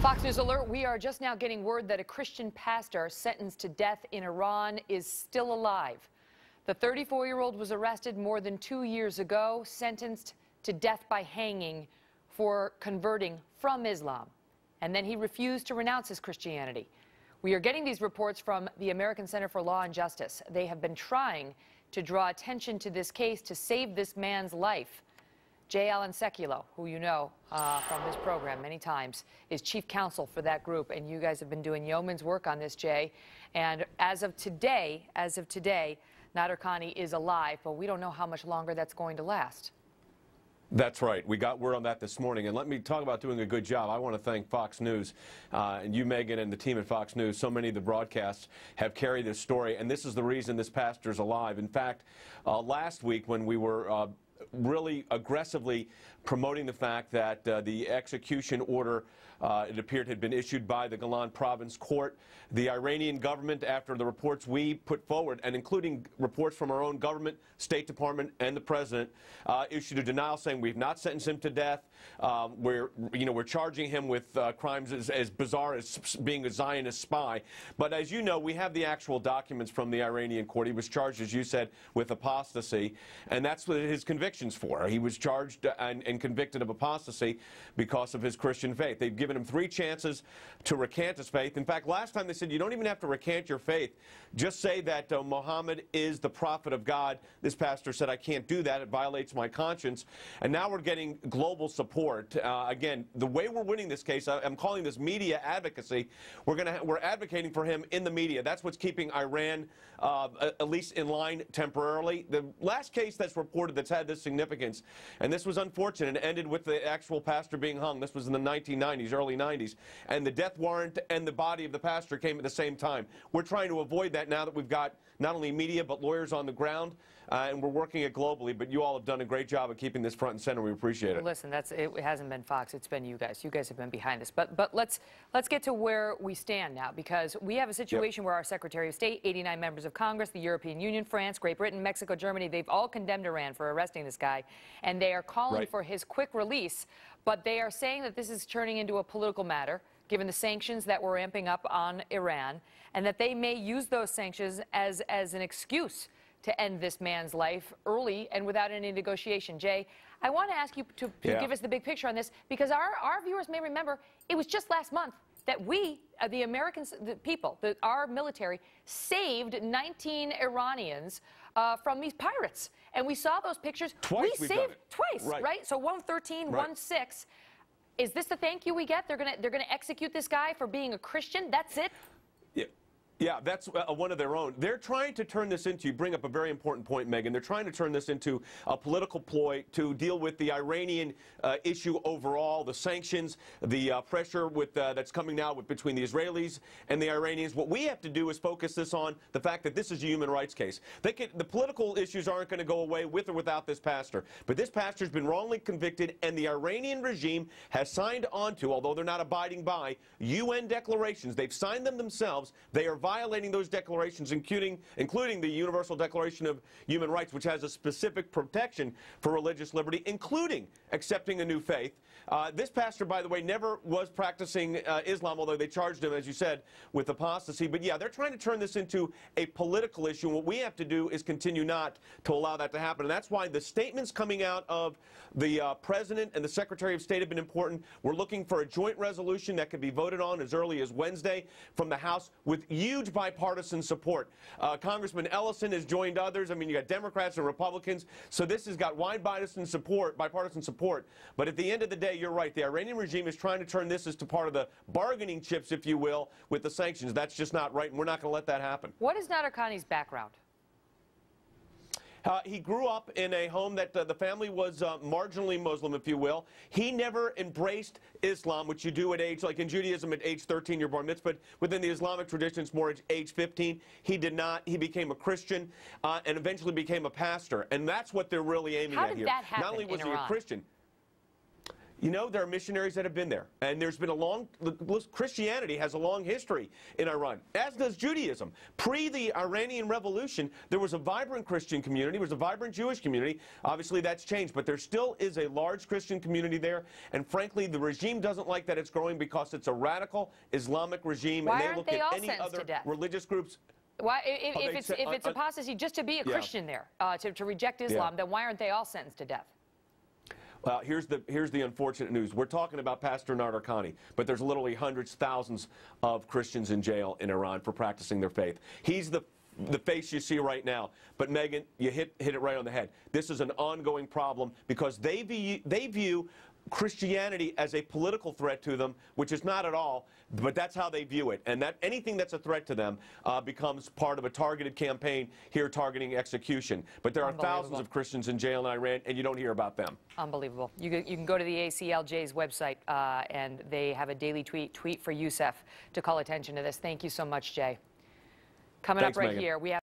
Fox News alert, we are just now getting word that a Christian pastor sentenced to death in Iran is still alive. The 34-year-old was arrested more than 2 years ago, sentenced to death by hanging for converting from Islam. And then he refused to renounce his Christianity. We are getting these reports from the American Center for Law and Justice. They have been trying to draw attention to this case to save this man's life. J. Alan Sekulow, who you know from this program many times, is chief counsel for that group, and you guys have been doing yeoman's work on this, Jay. And as of today, Nadarkhani is alive, but we don't know how much longer that's going to last. That's right. We got word on that this morning. And let me talk about doing a good job. I want to thank Fox News and you, Megan, and the team at Fox News. So many of the broadcasts have carried this story, and this is the reason this pastor's alive. In fact, last week when we were really aggressively promoting the fact that the execution order, it appeared, had been issued by the Gilan province court. The Iranian government, after the reports we put forward, and including reports from our own government, State Department, and the president, issued a denial saying we've not sentenced him to death. We're charging him with crimes as bizarre as being a Zionist spy. But as you know, we have the actual documents from the Iranian court. He was charged, as you said, with apostasy, and that's what his conviction's for. He was charged and convicted of apostasy because of his Christian faith. They've given him 3 chances to recant his faith. In fact, last time they said you don't even have to recant your faith. Just say that Muhammad is the prophet of God. This pastor said, I can't do that. It violates my conscience. And now we're getting global support. Again, the way we're winning this case, I'm calling this media advocacy. We're advocating for him in the media. That's what's keeping Iran at least in line temporarily. The last case that's reported that's had this significance, and this was unfortunate, ended with the actual pastor being hung. This was in the 1990s, early 90s, and the death warrant and the body of the pastor came at the same time. We're trying to avoid that now that we've got not only media but lawyers on the ground, and we're working it globally. But you all have done a great job of keeping this front and center. We appreciate it. Listen, it hasn't been Fox. It's been you guys. You guys have been behind this. But let's get to where we stand now, because we have a situation where our Secretary of State, 89 members of Congress, the European Union, France, Great Britain, Mexico, Germany, they've all condemned Iran for arresting this guy, and they are calling for his quick release. But they are saying that this is turning into a political matter, given the sanctions that we're ramping up on Iran, and that they may use those sanctions as an excuse to end this man's life early and without any negotiation. Jay, I want to ask you to give us the big picture on this, because our viewers may remember it was just last month that we, the Americans, the people, our military, saved 19 Iranians from these pirates. And we saw those pictures. Twice we saved twice, right? So 113, 1-6. Is this the thank you we get? They're gonna execute this guy for being a Christian? That's it? Yeah, that's one of their own. They're trying to turn this into, you bring up a very important point, Megan, they're trying to turn this into a political ploy to deal with the Iranian issue overall, the sanctions, the pressure that's coming now between the Israelis and the Iranians. What we have to do is focus this on the fact that this is a human rights case. The political issues aren't going to go away with or without this pastor. But this pastor's been wrongly convicted, and the Iranian regime has signed on to, although they're not abiding by, UN declarations. They've signed them themselves. They are violating those declarations, including the Universal Declaration of Human Rights, which has a specific protection for religious liberty, including accepting a new faith. This pastor, by the way, never was practicing Islam, although they charged him, as you said, with apostasy. But yeah, they're trying to turn this into a political issue. And what we have to do is continue not to allow that to happen. And that's why the statements coming out of the President and the Secretary of State have been important. We're looking for a joint resolution that can be voted on as early as Wednesday from the House with huge bipartisan support. Congressman Ellison has joined others. I mean, you got Democrats and Republicans. So this has got wide bipartisan support. But at the end of the day, you're right. The Iranian regime is trying to turn this as to part of the bargaining chips, if you will, with the sanctions. That's just not right, and we're not going to let that happen. What is Nadarkhani's background? He grew up in a home that the family was marginally Muslim, if you will. He never embraced Islam, which you do at age, like in Judaism, at age 13, you're bar mitzvah. Within the Islamic tradition, it's more age 15. He did not. He became a Christian and eventually became a pastor. And that's what they're really aiming at here. How did that happen Not only was in he Iran? a Christian. You know, there are missionaries that have been there, and there's been Christianity has a long history in Iran, as does Judaism. Pre the Iranian Revolution, there was a vibrant Christian community, there was a vibrant Jewish community. Obviously, that's changed, but there still is a large Christian community there, and frankly, the regime doesn't like that it's growing because it's a radical Islamic regime, and they look at any other religious groups. Why, if it's apostasy just to be a Christian there, to reject Islam, then why aren't they all sentenced to death? Well, here's the unfortunate news. We're talking about Pastor Nadarkhani, but there's literally hundreds, thousands of Christians in jail in Iran for practicing their faith. He's the face you see right now. But Megan, you hit it right on the head. This is an ongoing problem because they view Christianity as a political threat to them, which is not at all, but that's how they view it. And that anything that's a threat to them becomes part of a targeted campaign here targeting execution. But there are thousands of Christians in jail in Iran, and you don't hear about them. Unbelievable. You can go to the ACLJ's website, and they have a daily tweet for Youcef to call attention to this. Thank you so much, Jay. Coming up right here, we have